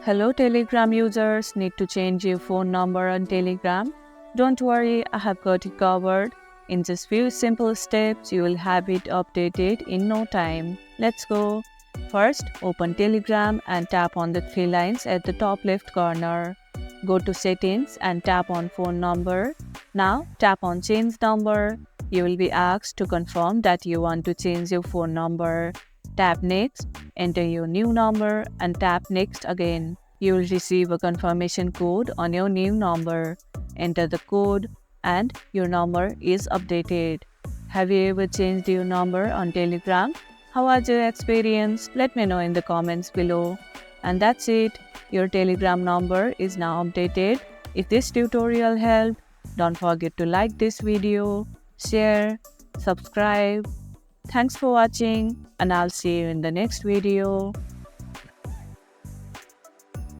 Hello Telegram users, need to change your phone number on Telegram? Don't worry, I have got it covered. In just few simple steps, you will have it updated in no time. Let's go. First, open Telegram and tap on the three lines at the top left corner. Go to settings and tap on phone number. Now tap on change number. You will be asked to confirm that you want to change your phone number. Tap next, enter your new number and tap next again. You will receive a confirmation code on your new number. Enter the code and your number is updated. Have you ever changed your number on Telegram? How was your experience? Let me know in the comments below. And that's it. Your Telegram number is now updated. If this tutorial helped, don't forget to like this video, share, subscribe. Thanks for watching and I'll see you in the next video.